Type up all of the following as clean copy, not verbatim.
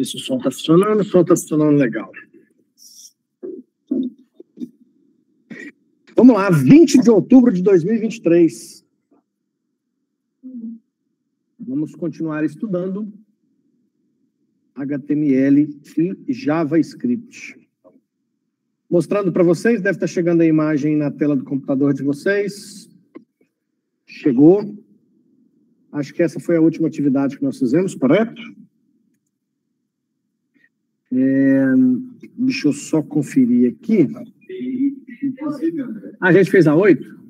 ver se o som está funcionando. O som está funcionando legal. Vamos lá, 20 de outubro de 2023. Vamos continuar estudando HTML e JavaScript. Mostrando para vocês, deve estar chegando a imagem na tela do computador de vocês. Chegou. Acho que essa foi a última atividade que nós fizemos, correto? Deixa eu só conferir aqui. A gente fez a 8?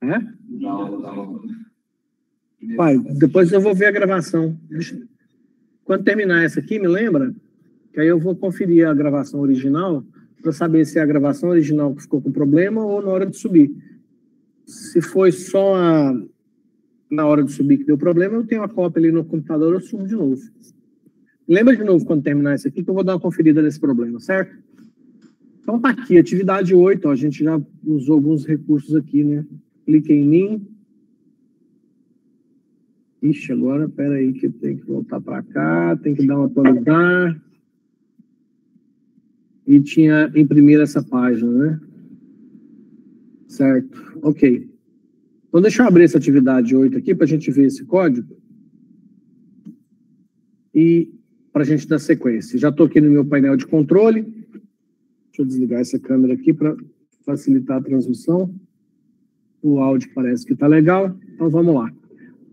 É? Pai, depois eu vou ver a gravação. Quando terminar essa aqui, me lembra? Que aí eu vou conferir a gravação original para saber se é a gravação original que ficou com problema ou na hora de subir. Se foi só na hora de subir que deu problema, eu tenho a cópia ali no computador, eu subo de novo. Lembra de novo quando terminar isso aqui que eu vou dar uma conferida nesse problema, certo? Então tá aqui, atividade 8, ó, a gente já usou alguns recursos aqui, né? Clique em mim. Ixi, agora, peraí que eu tenho que voltar para cá, tem que dar um atualizar. E tinha imprimir essa página, né? Certo, ok. Então deixa eu abrir essa atividade 8 aqui para a gente ver esse código. E para a gente dar sequência. Já estou aqui no meu painel de controle. Deixa eu desligar essa câmera aqui para facilitar a transmissão. O áudio parece que está legal. Então vamos lá.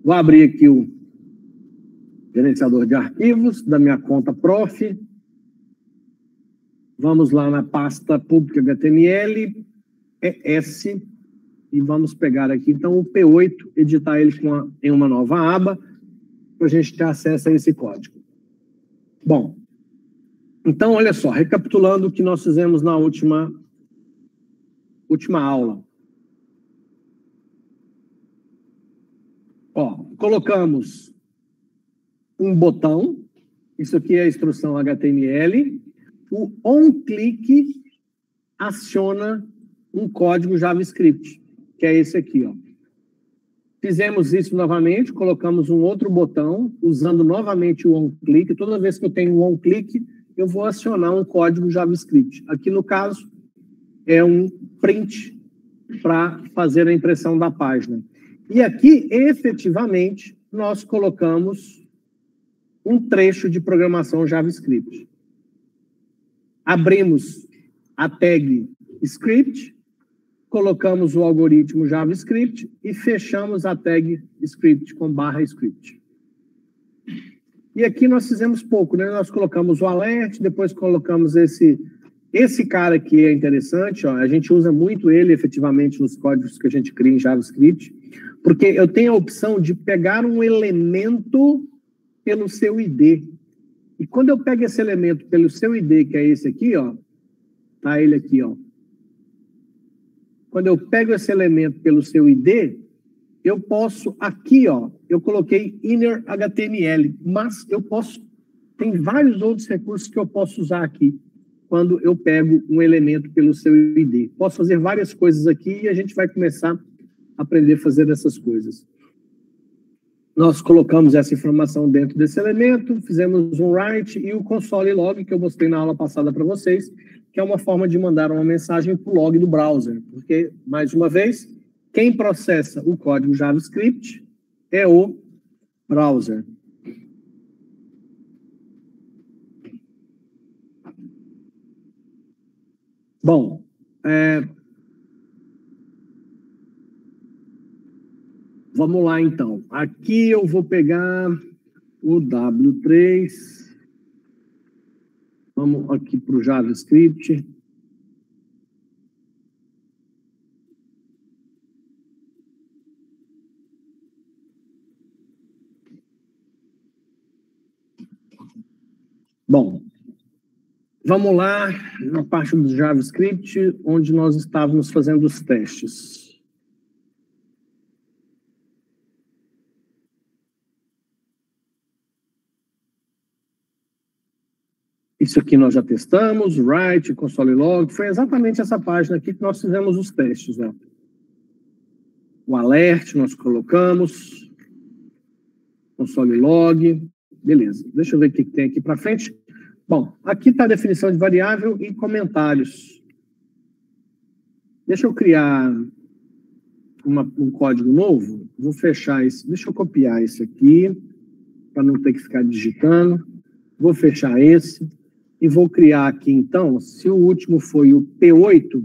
Vou abrir aqui o gerenciador de arquivos da minha conta Prof. Vamos lá na pasta pública HTML, ES, e vamos pegar aqui, então, o P8, editar ele em uma nova aba, para a gente ter acesso a esse código. Bom, então, olha só, recapitulando o que nós fizemos na última aula. Ó, colocamos um botão, isso aqui é a instrução HTML, o onClick aciona um código JavaScript, que é esse aqui, ó. Fizemos isso novamente, colocamos um outro botão, usando novamente o onClick. Toda vez que eu tenho um onClick, eu vou acionar um código JavaScript. Aqui, no caso, é um print para fazer a impressão da página. E aqui, efetivamente, nós colocamos um trecho de programação JavaScript. Abrimos a tag script, colocamos o algoritmo JavaScript e fechamos a tag script com /script. E aqui nós fizemos pouco, né? Nós colocamos o alert, depois colocamos esse cara aqui é interessante, ó, a gente usa muito ele efetivamente nos códigos que a gente cria em JavaScript, porque eu tenho a opção de pegar um elemento pelo seu ID. E quando eu pego esse elemento pelo seu ID, que é esse aqui, ó, tá ele aqui, ó. Quando eu pego esse elemento pelo seu ID, eu posso, aqui, ó, eu coloquei inner HTML, mas eu posso, tem vários outros recursos que eu posso usar aqui, quando eu pego um elemento pelo seu ID. Posso fazer várias coisas aqui e a gente vai começar a aprender a fazer essas coisas. Nós colocamos essa informação dentro desse elemento, fizemos um write e o console log, que eu mostrei na aula passada para vocês, que é uma forma de mandar uma mensagem para o log do browser. Porque, mais uma vez, quem processa o código JavaScript é o browser. Bom, vamos lá, então. Aqui eu vou pegar o W3. Vamos aqui para o JavaScript. Bom, vamos lá na parte do JavaScript, onde nós estávamos fazendo os testes. Isso aqui nós já testamos, write, console log, foi exatamente essa página aqui que nós fizemos os testes, ó. O alert nós colocamos, console log, beleza. Deixa eu ver o que tem aqui para frente. Bom, aqui está a definição de variável e comentários. Deixa eu criar um código novo. Vou fechar esse. Deixa eu copiar esse aqui, para não ter que ficar digitando. Vou fechar esse. E vou criar aqui, então, se o último foi o P8,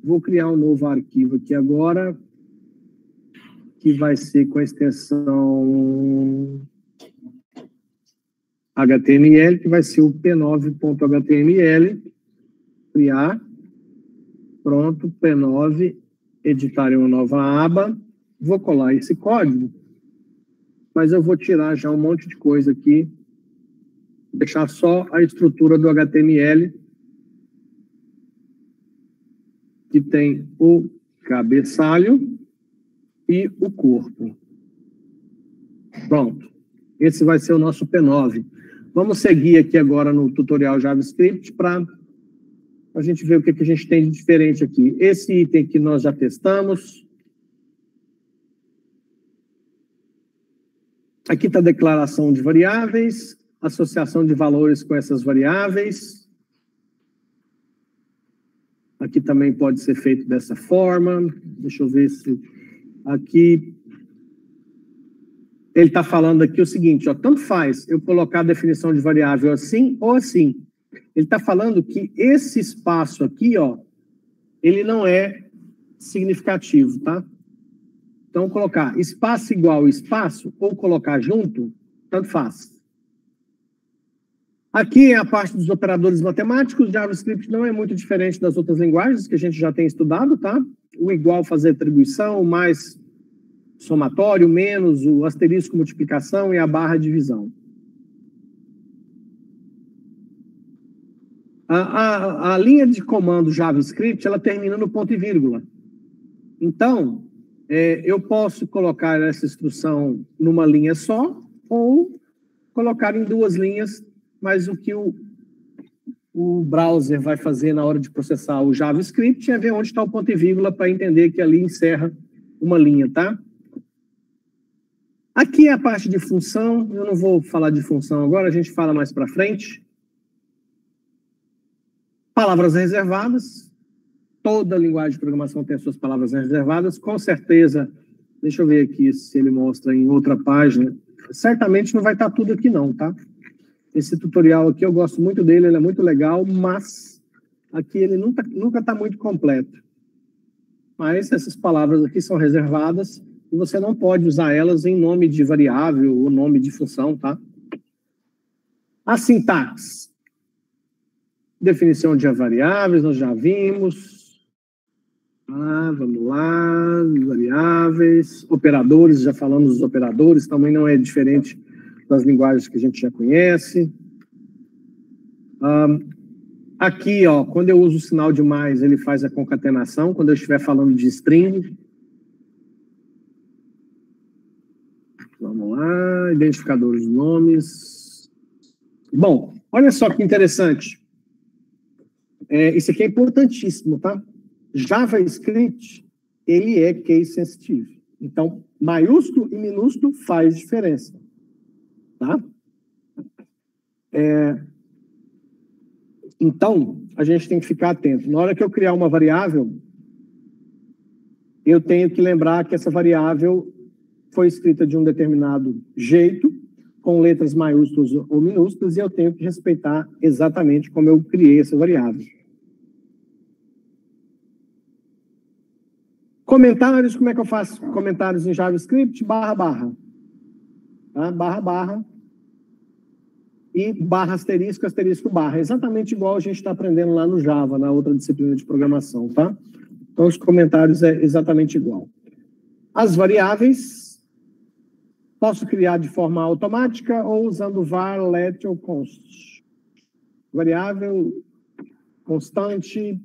vou criar um novo arquivo aqui agora, que vai ser com a extensão HTML, que vai ser o P9.html, criar, pronto, P9, editar em uma nova aba, vou colar esse código, mas eu vou tirar já um monte de coisa aqui, deixar só a estrutura do HTML, que tem o cabeçalho e o corpo. Pronto. Esse vai ser o nosso P9. Vamos seguir aqui agora no tutorial JavaScript para a gente ver o que a gente tem de diferente aqui. Esse item que nós já testamos. Aqui está a declaração de variáveis, associação de valores com essas variáveis. Aqui também pode ser feito dessa forma. Deixa eu ver se... Aqui, ele está falando aqui o seguinte, ó, tanto faz eu colocar a definição de variável assim ou assim. Ele está falando que esse espaço aqui, ó, ele não é significativo, tá? Então, colocar espaço igual espaço ou colocar junto, tanto faz. Aqui é a parte dos operadores matemáticos. JavaScript não é muito diferente das outras linguagens que a gente já tem estudado, tá? O igual fazer atribuição, o mais somatório, menos, o asterisco multiplicação e a barra divisão. A linha de comando JavaScript, ela termina no ponto e vírgula. Então, eu posso colocar essa instrução numa linha só ou colocar em duas linhas, mas o que o browser vai fazer na hora de processar o JavaScript é ver onde está o ponto e vírgula para entender que ali encerra uma linha, tá? Aqui é a parte de função, eu não vou falar de função agora, a gente fala mais para frente. Palavras reservadas, toda linguagem de programação tem as suas palavras reservadas, com certeza, deixa eu ver aqui se ele mostra em outra página, certamente não vai estar tudo aqui não, tá? Esse tutorial aqui eu gosto muito dele, ele é muito legal, mas aqui ele nunca está muito completo. Mas essas palavras aqui são reservadas e você não pode usar elas em nome de variável ou nome de função, tá? A sintaxe. Definição de variáveis, nós já vimos. Vamos lá, variáveis. Operadores, já falamos dos operadores, também não é diferente das linguagens que a gente já conhece. Aqui, ó, quando eu uso o sinal de mais, ele faz a concatenação, quando eu estiver falando de string. Vamos lá, identificadores de nomes. Bom, olha só que interessante. Isso aqui é importantíssimo, tá? JavaScript, ele é case sensitive. Então, maiúsculo e minúsculo faz diferença. Tá? Então, a gente tem que ficar atento. Na hora que eu criar uma variável, eu tenho que lembrar que essa variável foi escrita de um determinado jeito, com letras maiúsculas ou minúsculas, e eu tenho que respeitar exatamente como eu criei essa variável. Comentários, como é que eu faço comentários em JavaScript? Barra, barra. Tá? Barra, barra. E barra, asterisco, asterisco, barra. Exatamente igual a gente está aprendendo lá no Java, na outra disciplina de programação, tá? Então, os comentários é exatamente igual. As variáveis, posso criar de forma automática ou usando var, let ou const. Variável, constante.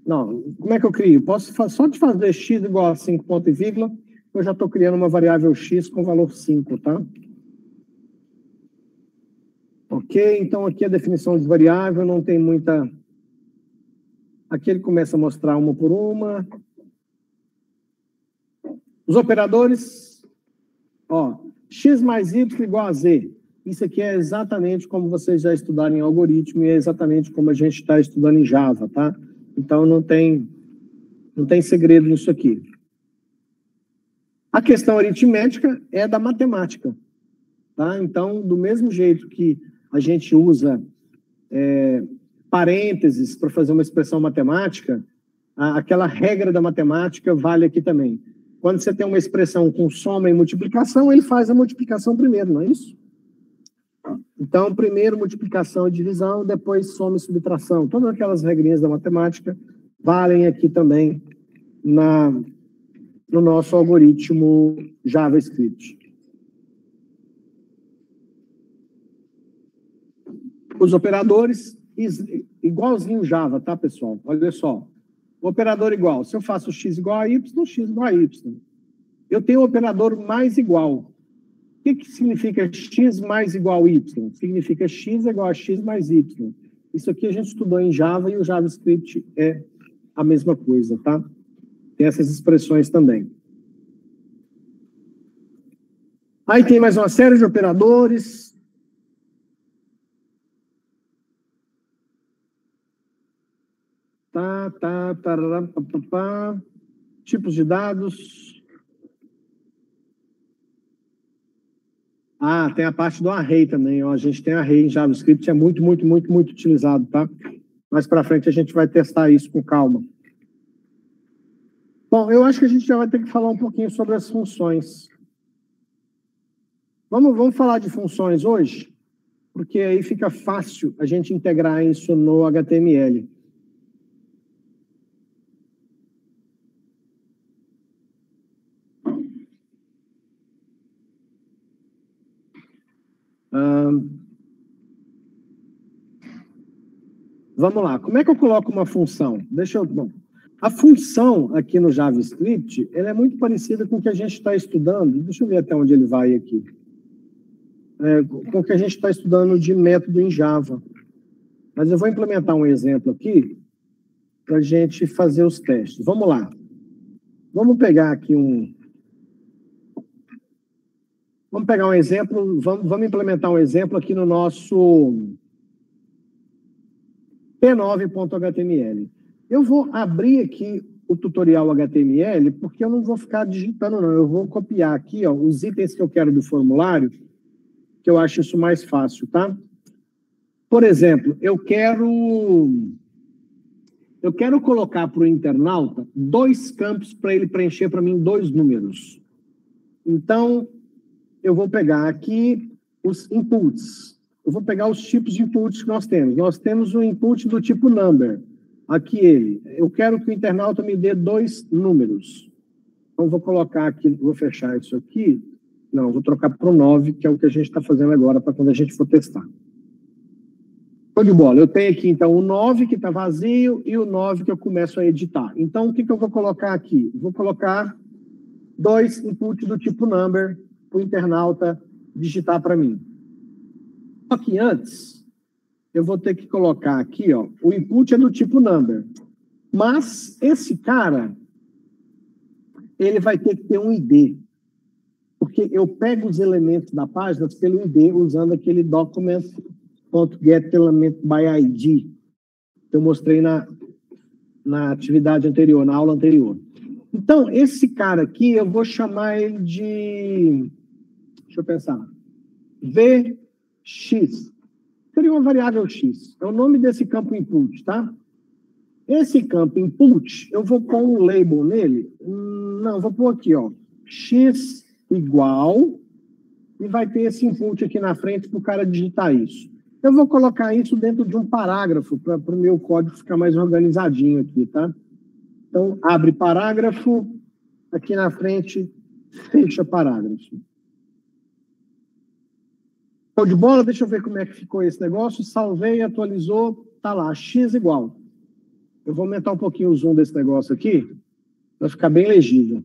Não, como é que eu crio? Posso só de fazer x igual a 5 ponto e vírgula, eu já estou criando uma variável x com valor 5, tá? Ok, então aqui a definição de variável não tem muita... Aqui ele começa a mostrar uma por uma. Os operadores, ó, x mais y igual a z. Isso aqui é exatamente como vocês já estudaram em algoritmo e é exatamente como a gente está estudando em Java, tá? Então não tem segredo nisso aqui. A questão aritmética é da matemática, tá? Então, do mesmo jeito que a gente usa parênteses para fazer uma expressão matemática, aquela regra da matemática vale aqui também. Quando você tem uma expressão com soma e multiplicação, ele faz a multiplicação primeiro, não é isso? Então, primeiro multiplicação e divisão, depois soma e subtração. Todas aquelas regrinhas da matemática valem aqui também no nosso algoritmo JavaScript. Os operadores, igualzinho Java, tá, pessoal? Olha só. O operador igual. Se eu faço x igual a y, x igual a y. Eu tenho o operador mais igual. O que significa x mais igual a y? Significa x igual a x mais y. Isso aqui a gente estudou em Java e o JavaScript é a mesma coisa, tá? Tem essas expressões também. Aí tem mais uma série de operadores. Tipos de dados. Tem a parte do array também, ó. A gente tem array em JavaScript, é muito utilizado, tá? Mais para frente a gente vai testar isso com calma. Bom, eu acho que a gente já vai ter que falar um pouquinho sobre as funções. Vamos falar de funções hoje? Porque aí fica fácil a gente integrar isso no HTML. Vamos lá, como é que eu coloco uma função? Bom, a função aqui no JavaScript, ela é muito parecida com o que a gente está estudando, deixa eu ver até onde ele vai aqui, com o que a gente está estudando de método em Java. Mas eu vou implementar um exemplo aqui, para a gente fazer os testes. Vamos lá. Vamos pegar aqui Vamos pegar um exemplo, vamos implementar um exemplo aqui no nosso p9.html. Eu vou abrir aqui o tutorial HTML, porque eu não vou ficar digitando, não. Eu vou copiar aqui, ó, os itens que eu quero do formulário, que eu acho isso mais fácil, tá? Por exemplo, eu quero colocar para o internauta 2 campos para ele preencher para mim 2 números. Então, eu vou pegar aqui os inputs. Eu vou pegar os tipos de inputs que nós temos. Nós temos um input do tipo number. Aqui ele. Eu quero que o internauta me dê 2 números. Então, vou colocar aqui, vou fechar isso aqui. Não, vou trocar para o 9, que é o que a gente está fazendo agora, para quando a gente for testar. Show de bola. Eu tenho aqui, então, o 9 que está vazio e o 9 que eu começo a editar. Então, o que eu vou colocar aqui? Vou colocar 2 inputs do tipo number para o internauta digitar para mim. Só que antes, eu vou ter que colocar aqui, ó, o input é do tipo number. Mas esse cara, ele vai ter que ter um ID. Porque eu pego os elementos da página pelo ID, usando aquele document.getElementById, que eu mostrei na atividade anterior, na aula anterior. Então, esse cara aqui, eu vou chamar ele de... Deixa eu pensar. Vx. Seria uma variável x. É o nome desse campo input, tá? Esse campo input, eu vou pôr um label nele. Não, vou pôr aqui, ó. X igual. E vai ter esse input aqui na frente para o cara digitar isso. Eu vou colocar isso dentro de um parágrafo para o meu código ficar mais organizadinho aqui, tá? Então, abre parágrafo. Aqui na frente, fecha parágrafo. Show de bola? Deixa eu ver como é que ficou esse negócio. Salvei, atualizou, tá lá, x igual. Eu vou aumentar um pouquinho o zoom desse negócio aqui, para ficar bem legível.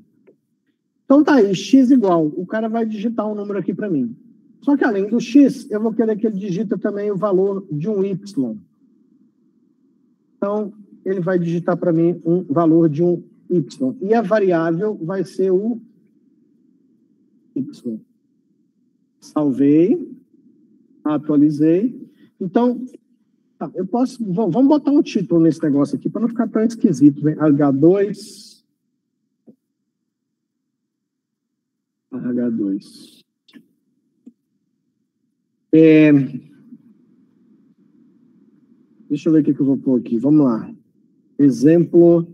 Então tá aí, x igual. O cara vai digitar um número aqui para mim. Só que além do x, eu vou querer que ele digita também o valor de um y. Então, ele vai digitar para mim um valor de um y. E a variável vai ser o y. Salvei, atualizei. Então, eu posso... Vamos botar um título nesse negócio aqui, para não ficar tão esquisito. Né? H2. Deixa eu ver o que eu vou pôr aqui. Vamos lá. Exemplo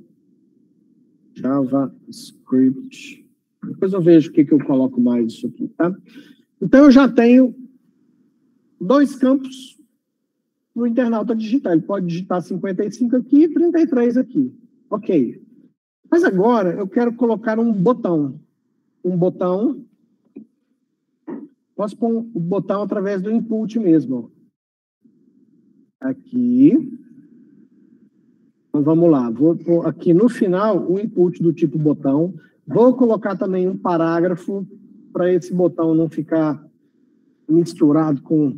JavaScript. Depois eu vejo o que eu coloco mais isso aqui, tá? Então, eu já tenho 2 campos no internauta digitar. Ele pode digitar 55 aqui e 33 aqui. Ok. Mas agora eu quero colocar um botão. Um botão. Posso pôr o botão através do input mesmo. Aqui. Então, vamos lá. Vou pôr aqui no final o input do tipo botão. Vou colocar também um parágrafo para esse botão não ficar misturado com...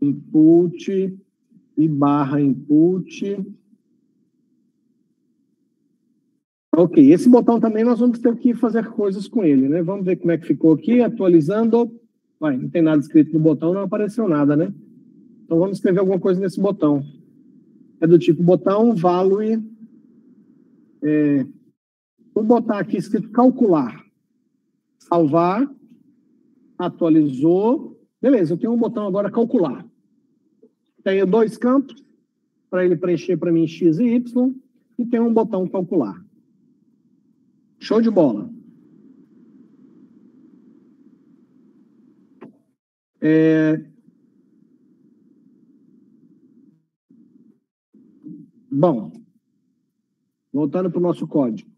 input e barra input. Ok, esse botão também nós vamos ter que fazer coisas com ele, né? Vamos ver como é que ficou aqui, atualizando. Ué, não tem nada escrito no botão, não apareceu nada, né? Então vamos escrever alguma coisa nesse botão. É do tipo botão value. Vou botar aqui escrito calcular. Salvar. Atualizou. Beleza, eu tenho um botão agora calcular. Tenho 2 campos para ele preencher para mim x e y. E tem um botão calcular. Show de bola. Bom, voltando para o nosso código.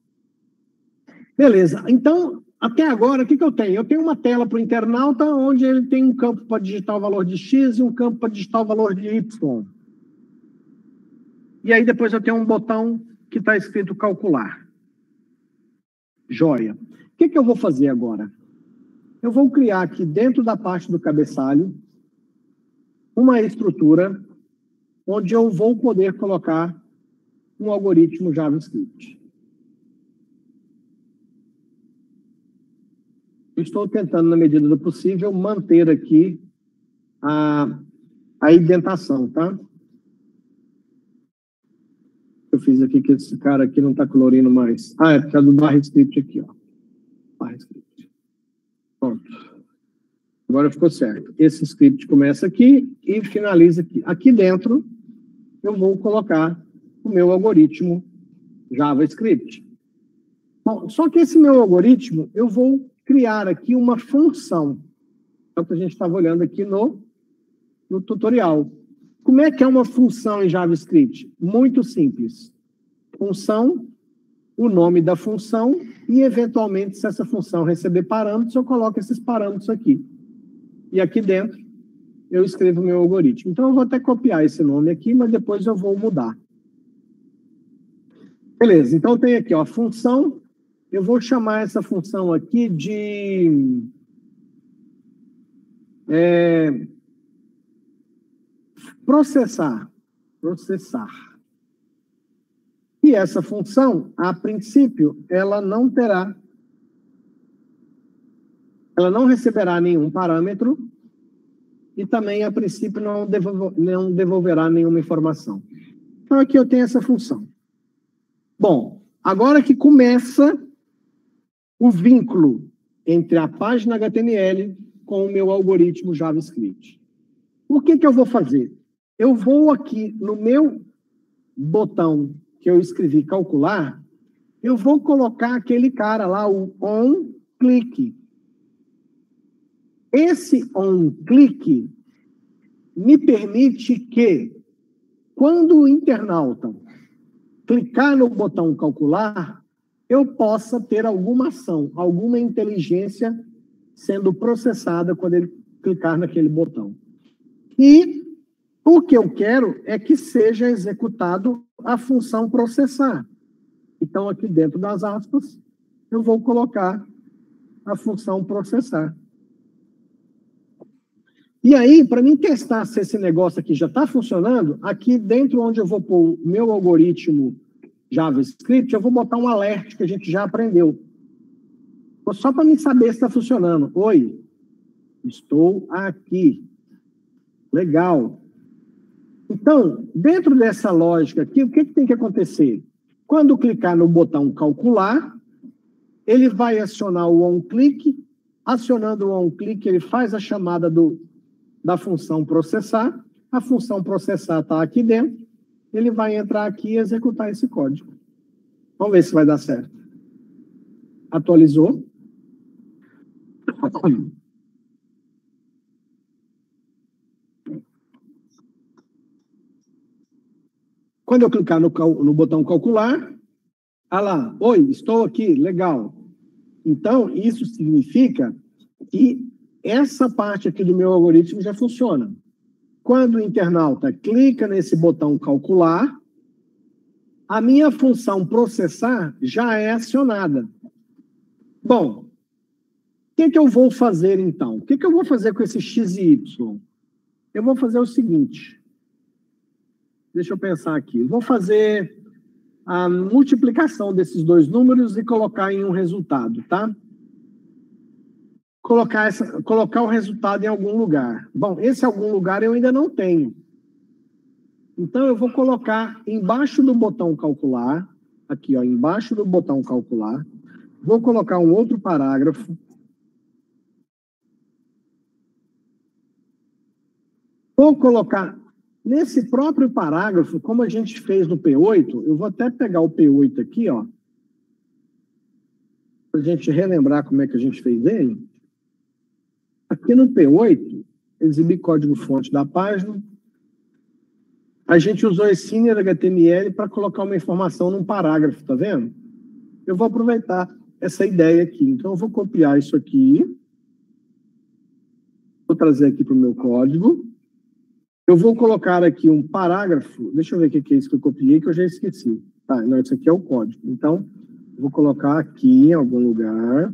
Beleza, então, até agora, o que eu tenho? Eu tenho uma tela para o internauta, onde ele tem um campo para digitar o valor de x e um campo para digitar o valor de y. E aí depois eu tenho um botão que está escrito calcular. Joia. O que eu vou fazer agora? Eu vou criar aqui dentro da parte do cabeçalho uma estrutura onde eu vou poder colocar um algoritmo JavaScript. Eu estou tentando, na medida do possível, manter aqui a indentação, tá? Eu fiz aqui que esse cara aqui não está colorindo mais. É por causa do barra script aqui, ó. Barra script. Pronto. Agora ficou certo. Esse script começa aqui e finaliza aqui. Aqui dentro, eu vou colocar o meu algoritmo JavaScript. Bom, só que esse meu algoritmo, eu vou criar aqui uma função. É o que a gente estava olhando aqui no tutorial. Como é que é uma função em JavaScript? Muito simples. Função, o nome da função e, eventualmente, se essa função receber parâmetros, eu coloco esses parâmetros aqui. E aqui dentro, eu escrevo o meu algoritmo. Então, eu vou até copiar esse nome aqui, mas depois eu vou mudar. Beleza, então tem aqui, ó, a função. Eu vou chamar essa função aqui de... processar. E essa função, a princípio, ela não receberá nenhum parâmetro e também, a princípio, não devolverá nenhuma informação. Então, aqui eu tenho essa função. Bom, agora que começa o vínculo entre a página HTML com o meu algoritmo JavaScript. O que eu vou fazer? Eu vou aqui no meu botão que eu escrevi calcular, eu vou colocar aquele cara lá, o onClick. Esse onClick me permite que, quando o internauta clicar no botão calcular, eu possa ter alguma ação, alguma inteligência sendo processada quando ele clicar naquele botão. E o que eu quero é que seja executado a função processar. Então, aqui dentro das aspas, eu vou colocar a função processar. E aí, para mim testar se esse negócio aqui já está funcionando, aqui dentro onde eu vou pôr o meu algoritmo JavaScript, eu vou botar um alert que a gente já aprendeu. Só para mim saber se está funcionando. Oi, estou aqui. Legal. Então, dentro dessa lógica aqui, o que tem que acontecer? Quando clicar no botão calcular, ele vai acionar o onClick. Acionando o onClick, ele faz a chamada da função processar. A função processar está aqui dentro. Ele vai entrar aqui e executar esse código. Vamos ver se vai dar certo. Atualizou. Quando eu clicar no botão calcular, ah lá, oi, estou aqui, legal. Então, isso significa que essa parte aqui do meu algoritmo já funciona. Quando o internauta clica nesse botão calcular, a minha função processar já é acionada. Bom, o que eu vou fazer então? O que eu vou fazer com esse x e y? Eu vou fazer o seguinte. Deixa eu pensar aqui. Vou fazer a multiplicação desses dois números e colocar em um resultado, tá? Colocar o resultado em algum lugar. Bom, esse algum lugar eu ainda não tenho. Então, eu vou colocar embaixo do botão calcular, aqui, ó, embaixo do botão calcular, vou colocar um outro parágrafo. Vou colocar nesse próprio parágrafo, como a gente fez no P8, eu vou até pegar o P8 aqui, ó, para a gente relembrar como é que a gente fez ele. Aqui no P8, exibir código-fonte da página. A gente usou esse inner HTML para colocar uma informação num parágrafo, tá vendo? Eu vou aproveitar essa ideia aqui. Então, eu vou copiar isso aqui. Vou trazer aqui para o meu código. Eu vou colocar aqui um parágrafo. Deixa eu ver o que é isso que eu copiei, que eu já esqueci. Tá, não, isso aqui é o código. Então, vou colocar aqui em algum lugar.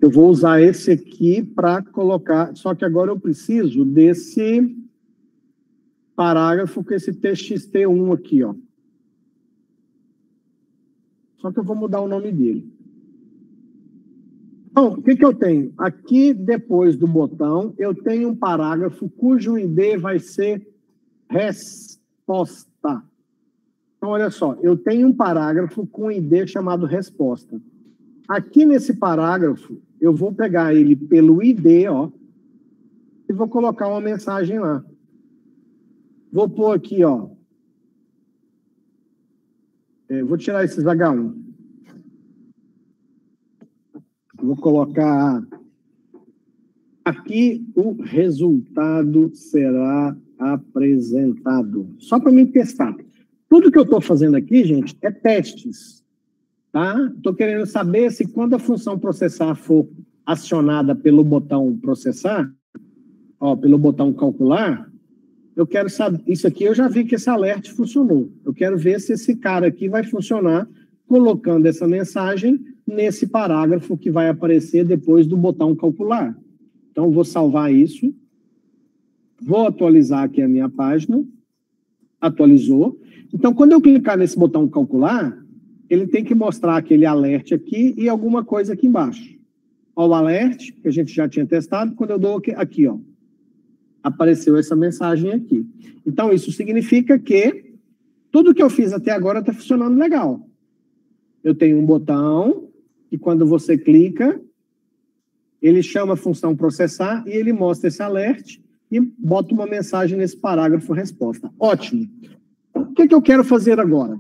Eu vou usar esse aqui para colocar... Só que agora eu preciso desse parágrafo com esse txt1 aqui, ó. Só que eu vou mudar o nome dele. Então, o que eu tenho? Aqui, depois do botão, eu tenho um parágrafo cujo ID vai ser resposta. Então, olha só, eu tenho um parágrafo com ID chamado resposta. Aqui nesse parágrafo, eu vou pegar ele pelo ID, ó, e vou colocar uma mensagem lá. Vou pôr aqui, ó. Vou tirar esses H1. Vou colocar aqui o resultado será apresentado. Só para me testar. Tudo que eu estou fazendo aqui, gente, é testes. Tá? Estou querendo saber se quando a função processar for acionada pelo botão processar, ó, pelo botão calcular, eu quero saber, isso aqui eu já vi que esse alert funcionou. Eu quero ver se esse cara aqui vai funcionar colocando essa mensagem nesse parágrafo que vai aparecer depois do botão calcular. Então, vou salvar isso. Vou atualizar aqui a minha página. Atualizou. Então, quando eu clicar nesse botão calcular, ele tem que mostrar aquele alert aqui e alguma coisa aqui embaixo. Ó, o alert, que a gente já tinha testado, quando eu dou aqui, ó, apareceu essa mensagem aqui. Então, isso significa que tudo que eu fiz até agora está funcionando legal. Eu tenho um botão e quando você clica, ele chama a função processar e ele mostra esse alert e bota uma mensagem nesse parágrafo resposta. Ótimo. O que eu quero fazer agora?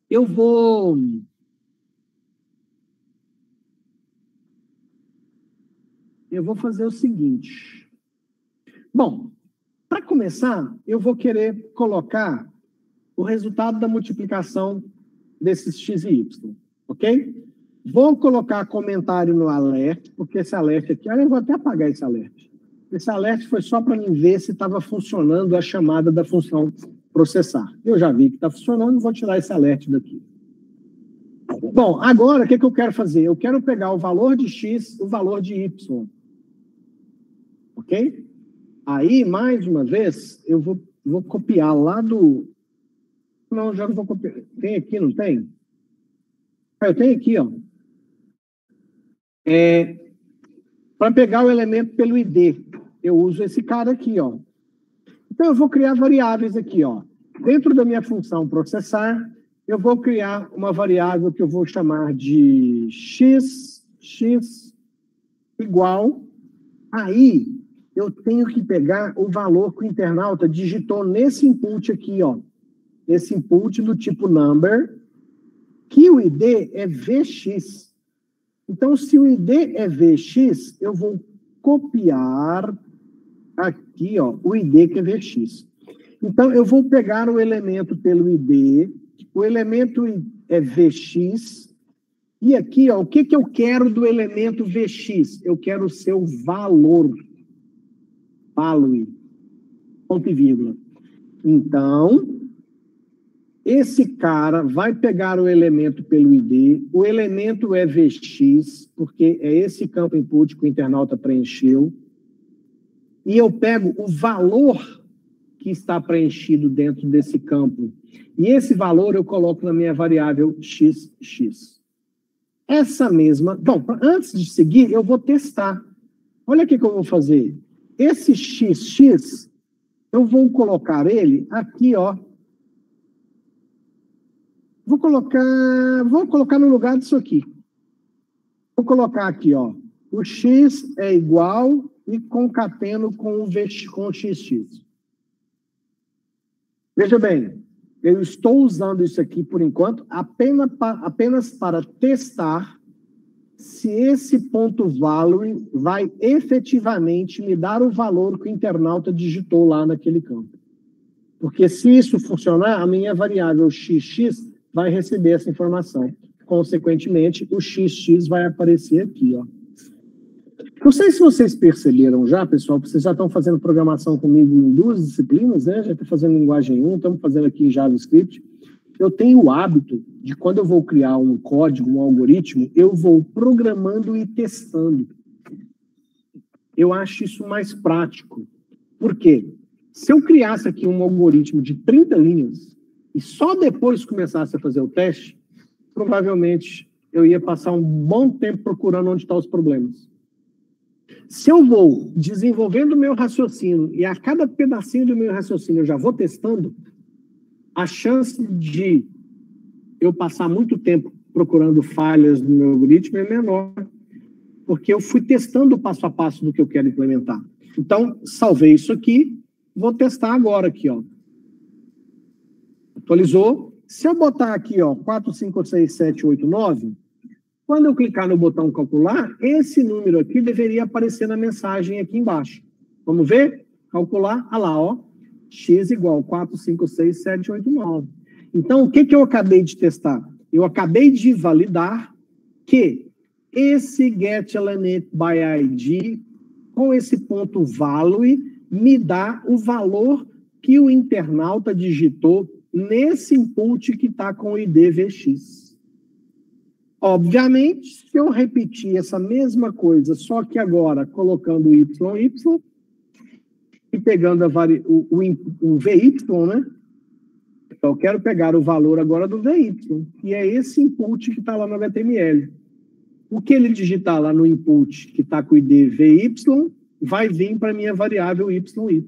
Eu vou fazer o seguinte. Bom, para começar, eu vou querer colocar o resultado da multiplicação desses x e y, ok? Vou colocar comentário no alert, porque esse alert aqui... eu vou até apagar esse alert. Esse alert foi só para mim ver se estava funcionando a chamada da função processar. Eu já vi que está funcionando, vou tirar esse alert daqui. Bom, agora o que eu quero fazer? Eu quero pegar o valor de x, o valor de y. Ok? Aí, mais uma vez, eu vou copiar lá do... Não, já não vou copiar. Tem aqui, não tem? Eu tenho aqui, ó. Para pegar o elemento pelo ID, eu uso esse cara aqui, ó. Então, eu vou criar variáveis aqui, ó. Dentro da minha função processar, eu vou criar uma variável que eu vou chamar de x igual. Aí, eu tenho que pegar o valor que o internauta digitou nesse input aqui, ó. Esse input do tipo number, que o ID é VX. Então, se o ID é VX, eu vou copiar aqui, ó, o ID que é VX. Então, eu vou pegar o elemento pelo ID, o elemento é VX, e aqui, ó, o que eu quero do elemento VX? Eu quero o seu valor. Value. Ponto e vírgula. Então, esse cara vai pegar o elemento pelo ID, o elemento é VX, porque é esse campo input que o internauta preencheu, e eu pego o valor que está preenchido dentro desse campo. E esse valor eu coloco na minha variável xx. Essa mesma... Bom, antes de seguir, eu vou testar. Olha o que eu vou fazer. Esse xx, eu vou colocar ele aqui, ó. Vou colocar no lugar disso aqui. Vou colocar aqui, ó. O x é igual e concateno com o xx. Veja bem, eu estou usando isso aqui, por enquanto, apenas para testar se esse ponto value vai efetivamente me dar o valor que o internauta digitou lá naquele campo. Porque se isso funcionar, a minha variável xx vai receber essa informação. Consequentemente, o xx vai aparecer aqui, ó. Não sei se vocês perceberam já, pessoal, vocês já estão fazendo programação comigo em 2 disciplinas, né? Já estou fazendo linguagem 1, estamos fazendo aqui em JavaScript. Eu tenho o hábito de, quando eu vou criar um código, um algoritmo, eu vou programando e testando. Eu acho isso mais prático. Por quê? Se eu criasse aqui um algoritmo de 30 linhas e só depois começasse a fazer o teste, provavelmente eu ia passar um bom tempo procurando onde estão os problemas. Se eu vou desenvolvendo o meu raciocínio e a cada pedacinho do meu raciocínio eu já vou testando, a chance de eu passar muito tempo procurando falhas no meu algoritmo é menor, porque eu fui testando o passo a passo do que eu quero implementar. Então, salvei isso aqui, vou testar agora aqui, ó. Atualizou. Se eu botar aqui, ó, 4, 5, 6, 7, 8, 9... Quando eu clicar no botão calcular, esse número aqui deveria aparecer na mensagem aqui embaixo. Vamos ver? Calcular, olha lá, ó. X igual 4, 5, 6, 7, 8, 9. Então, o que eu acabei de testar? Eu acabei de validar que esse getElementById, com esse ponto value, me dá o valor que o internauta digitou nesse input que está com o ID VX. Obviamente, se eu repetir essa mesma coisa, só que agora colocando y e pegando o VY, né? Eu quero pegar o valor agora do VY, que é esse input que está lá no HTML. O que ele digitar lá no input, que está com o ID VY, vai vir para a minha variável YY.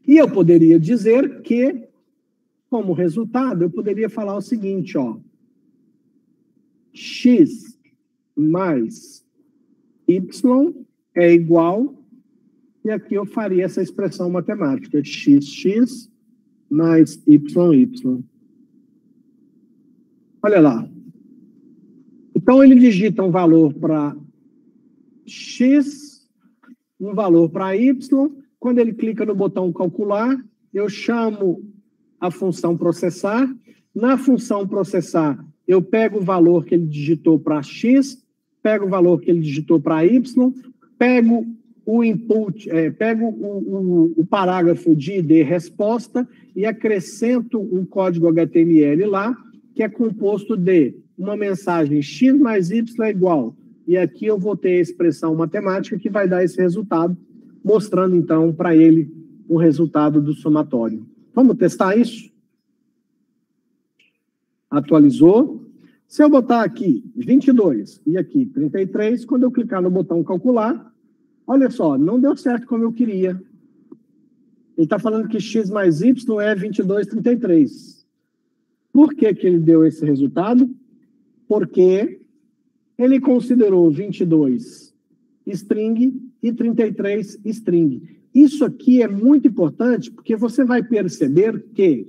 E eu poderia dizer que, como resultado, eu poderia falar o seguinte, ó. X mais Y é igual, e aqui eu faria essa expressão matemática, XX mais YY. Olha lá. Então, ele digita um valor para X, um valor para Y. Quando ele clica no botão calcular, eu chamo a função processar. Na função processar, eu pego o valor que ele digitou para X, pego o valor que ele digitou para Y, pego o input, pego o parágrafo de ID resposta e acrescento um código HTML lá que é composto de uma mensagem x mais y é igual. E aqui eu vou ter a expressão matemática que vai dar esse resultado, mostrando, então, para ele o resultado do somatório. Vamos testar isso? Atualizou. Se eu botar aqui 22 e aqui 33, quando eu clicar no botão calcular, olha só, não deu certo como eu queria. Ele está falando que x mais y é 22,33. Por que que ele deu esse resultado? Porque ele considerou 22 string e 33 string. Isso aqui é muito importante, porque você vai perceber que,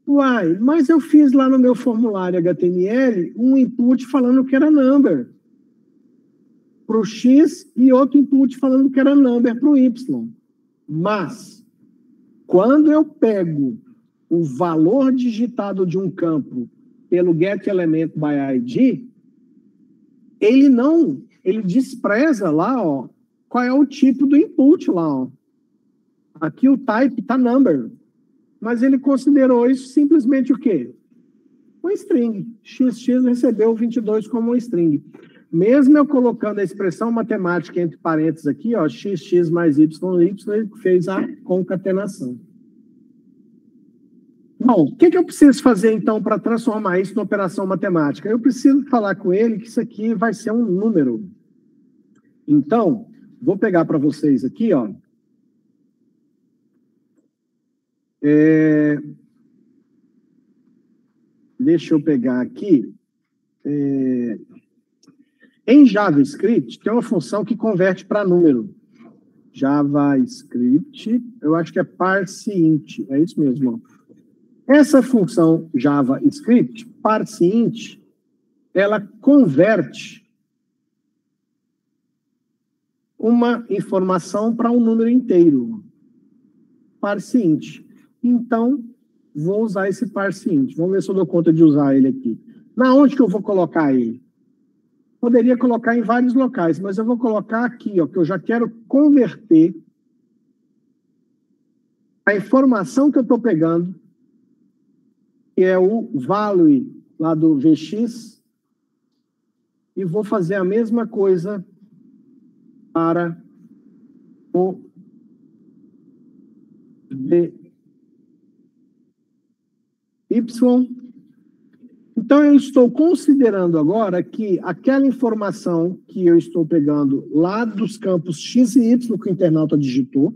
uai, mas eu fiz lá no meu formulário HTML um input falando que era number para o X e outro input falando que era number para o Y. Mas, quando eu pego o valor digitado de um campo pelo getElementById, ele despreza lá, ó, qual é o tipo do input lá, ó. Aqui o type está number, mas ele considerou isso simplesmente o quê? Uma string. XX recebeu 22 como uma string. Mesmo eu colocando a expressão matemática entre parênteses aqui, ó, XX mais YY, ele fez a concatenação. Bom, o que eu preciso fazer, então, para transformar isso numa operação matemática? Eu preciso falar com ele que isso aqui vai ser um número. Então, vou pegar para vocês aqui, ó. Deixa eu pegar aqui. Em JavaScript, tem uma função que converte para número. JavaScript, eu acho que é parseInt, é isso mesmo, ó. Essa função JavaScript, parseInt, ela converte uma informação para um número inteiro. ParseInt. Então, vou usar esse parseInt. Vamos ver se eu dou conta de usar ele aqui. Na onde que eu vou colocar ele? Poderia colocar em vários locais, mas eu vou colocar aqui, ó, que eu já quero converter a informação que eu estou pegando, que é o value lá do VX, e vou fazer a mesma coisa para o VY. Então, eu estou considerando agora que aquela informação que eu estou pegando lá dos campos X e Y que o internauta digitou,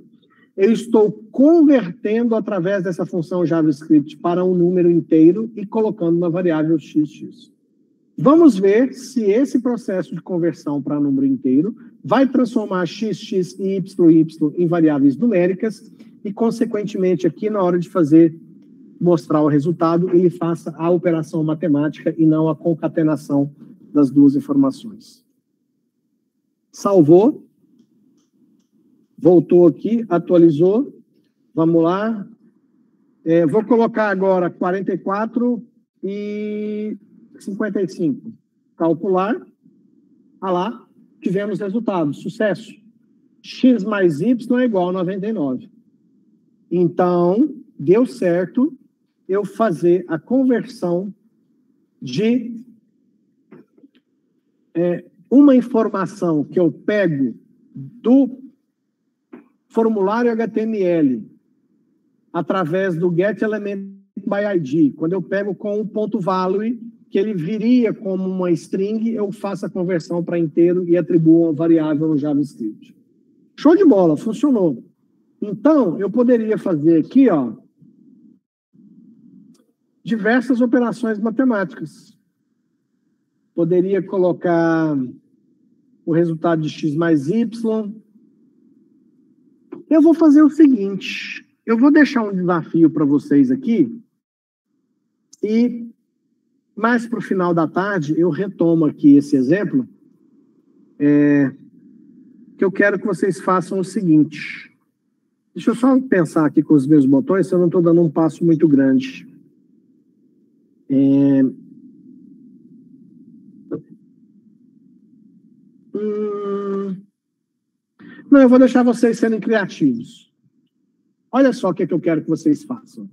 eu estou convertendo através dessa função JavaScript para um número inteiro e colocando na variável XX. Vamos ver se esse processo de conversão para número inteiro vai transformar XX e YY em variáveis numéricas e, consequentemente, aqui na hora de mostrar o resultado, ele faça a operação matemática e não a concatenação das duas informações. Salvou. Voltou aqui, atualizou. Vamos lá. Vou colocar agora 44 e 55. Calcular. Ah lá, tivemos resultado. Sucesso. X mais Y é igual a 99. Então, deu certo eu fazer a conversão de uma informação que eu pego do formulário HTML através do getElementById. Quando eu pego com o ponto value, que ele viria como uma string, eu faço a conversão para inteiro e atribuo uma variável no JavaScript. Show de bola, funcionou. Então, eu poderia fazer aqui, ó, diversas operações matemáticas. Poderia colocar o resultado de x mais y. Eu vou fazer o seguinte, eu vou deixar um desafio para vocês aqui e mais para o final da tarde eu retomo aqui esse exemplo, que eu quero que vocês façam o seguinte. Deixa eu só pensar aqui com os meus botões se eu não estou dando um passo muito grande. Não, eu vou deixar vocês serem criativos. Olha só o que eu quero que vocês façam.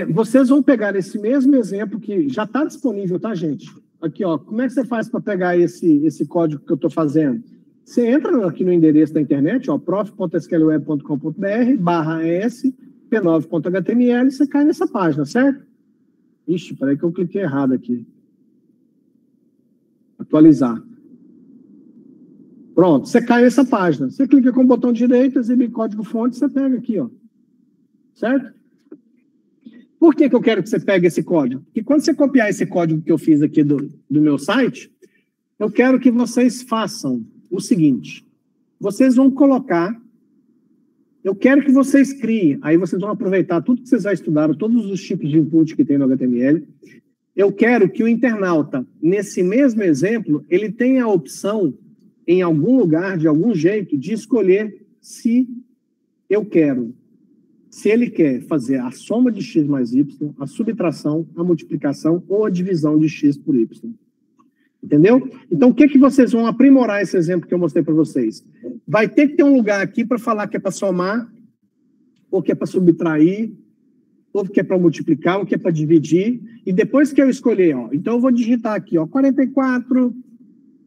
Vocês vão pegar esse mesmo exemplo que já está disponível, tá, gente? Aqui, ó, como é que você faz para pegar esse código que eu estou fazendo? Você entra aqui no endereço da internet, ó, prof.sqlweb.com.br/es p9.html, você cai nessa página, certo? Ixi, peraí que eu cliquei errado aqui. Atualizar. Pronto, você cai nessa página. Você clica com o botão direito, exibir código-fonte, você pega aqui, ó. Certo? Por que eu quero que você pegue esse código? Porque quando você copiar esse código que eu fiz aqui do meu site, eu quero que vocês façam o seguinte. Vocês vão colocar... Eu quero que vocês criem, aí vocês vão aproveitar tudo que vocês já estudaram, todos os tipos de input que tem no HTML. Eu quero que o internauta, nesse mesmo exemplo, ele tenha a opção, em algum lugar, de algum jeito, de escolher se ele quer fazer a soma de x mais y, a subtração, a multiplicação ou a divisão de x por y. Entendeu? Então, o que vocês vão aprimorar esse exemplo que eu mostrei para vocês? Vai ter que ter um lugar aqui para falar que é para somar, ou que é para subtrair, ou que é para multiplicar, ou que é para dividir. E depois que eu escolher, ó, então eu vou digitar aqui, ó, 44,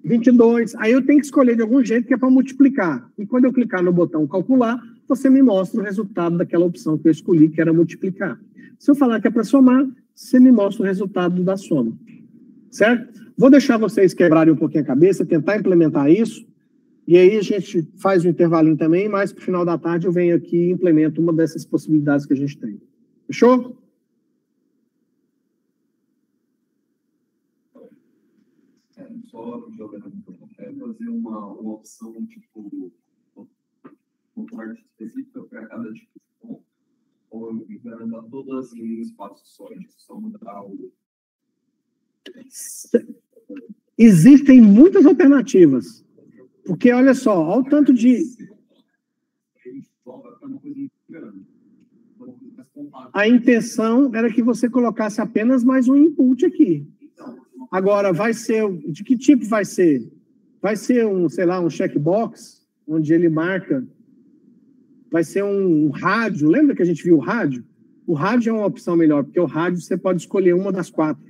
22, aí eu tenho que escolher de algum jeito que é para multiplicar. E quando eu clicar no botão calcular, você me mostra o resultado daquela opção que eu escolhi, que era multiplicar. Se eu falar que é para somar, você me mostra o resultado da soma. Certo? Vou deixar vocês quebrarem um pouquinho a cabeça, tentar implementar isso, e aí a gente faz um intervalinho também, mas no final da tarde eu venho aqui e implemento uma dessas possibilidades que a gente tem. Fechou? Só jogando, fazer uma opção, tipo, uma parte específica para cada tipo de ponto, ou implementar todas em um espaço só, só mudar o... Existem muitas alternativas, porque olha só, olha o tanto de... A intenção era que você colocasse apenas mais um input aqui. Agora, vai ser... De que tipo vai ser? Vai ser um, sei lá, um checkbox, onde ele marca... Vai ser um rádio. Lembra que a gente viu o rádio? O rádio é uma opção melhor, porque o rádio você pode escolher uma das 4.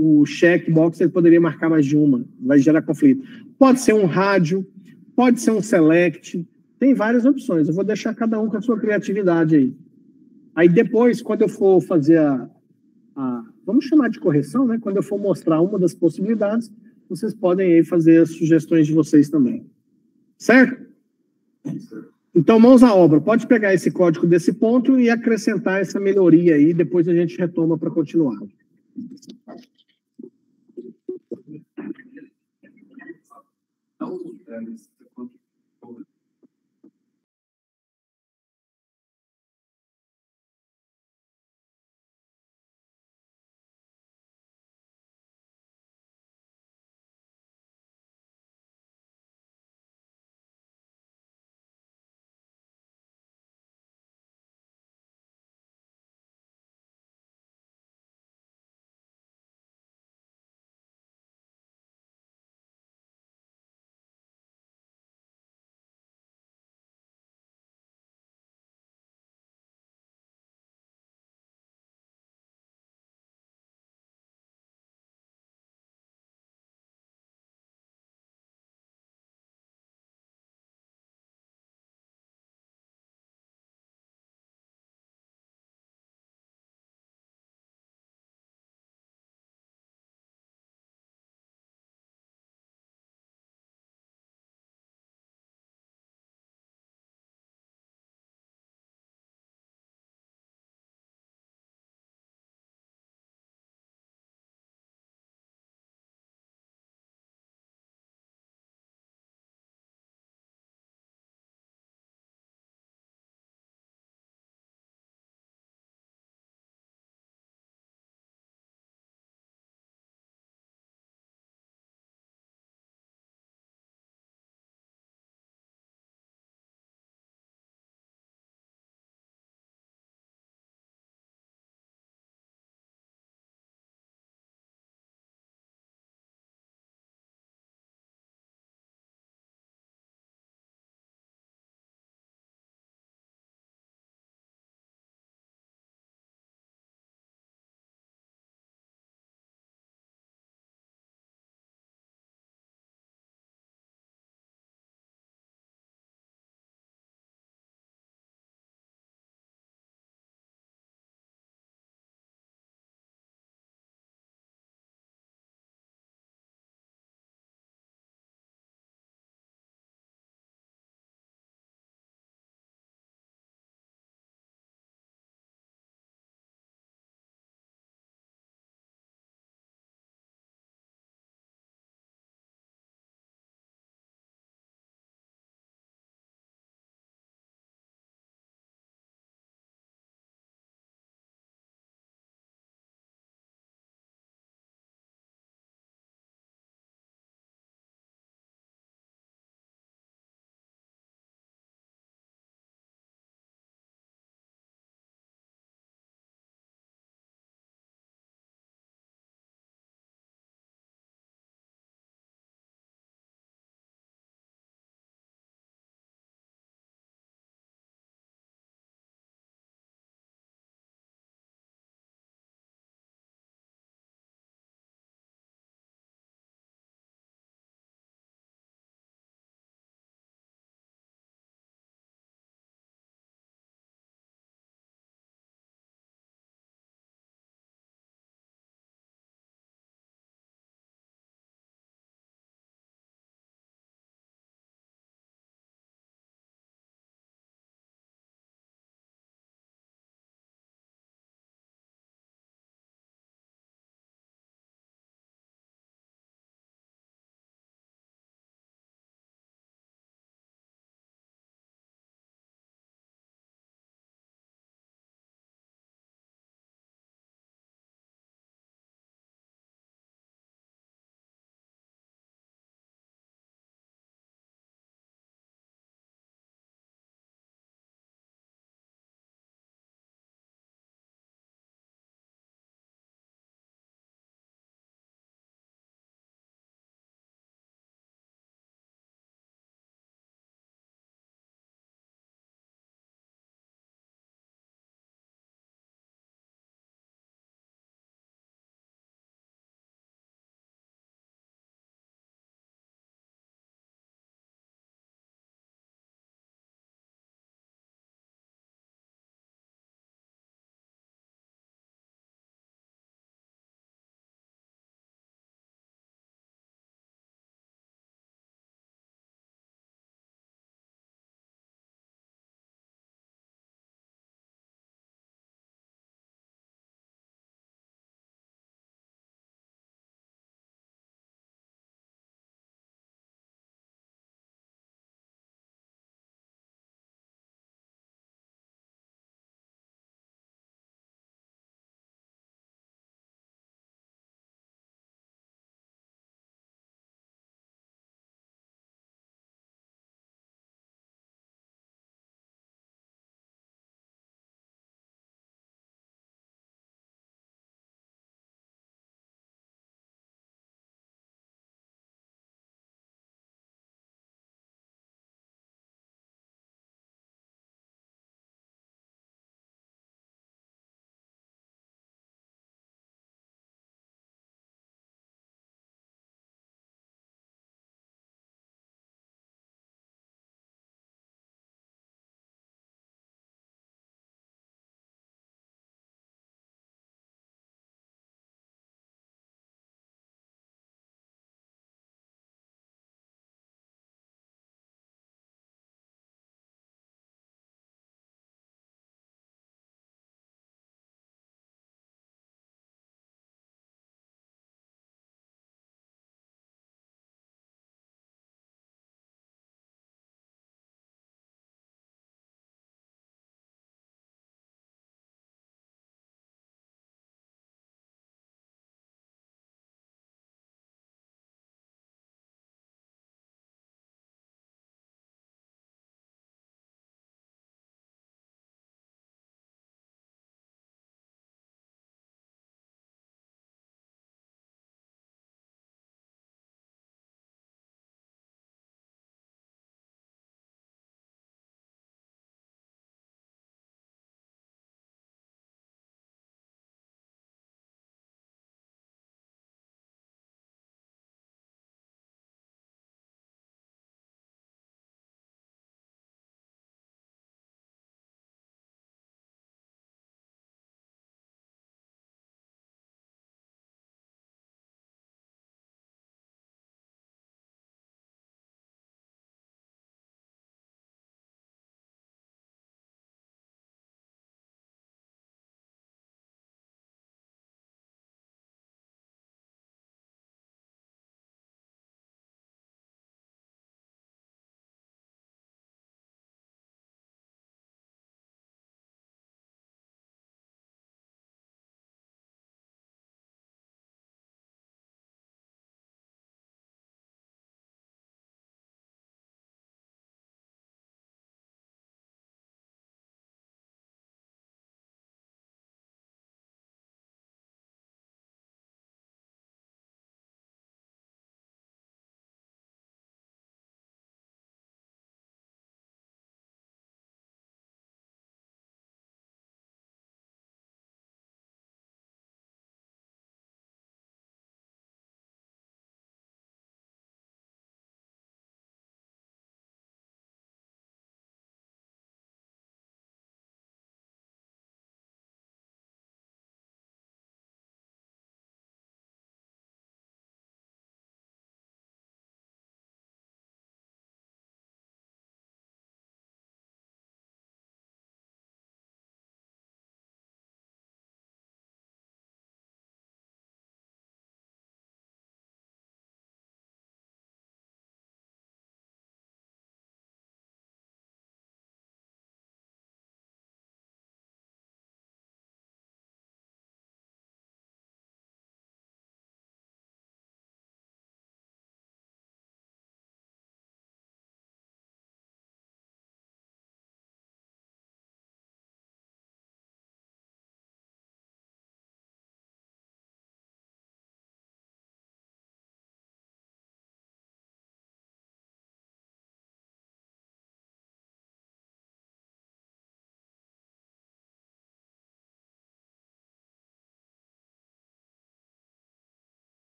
O checkbox ele poderia marcar mais de uma, vai gerar conflito. Pode ser um rádio, pode ser um select, tem várias opções. Eu vou deixar cada um com a sua criatividade aí. Aí depois, quando eu for fazer vamos chamar de correção, né? Quando eu for mostrar uma das possibilidades, vocês podem aí fazer as sugestões de vocês também. Certo? Então, mãos à obra. Pode pegar esse código desse ponto e acrescentar essa melhoria aí, depois a gente retoma para continuar.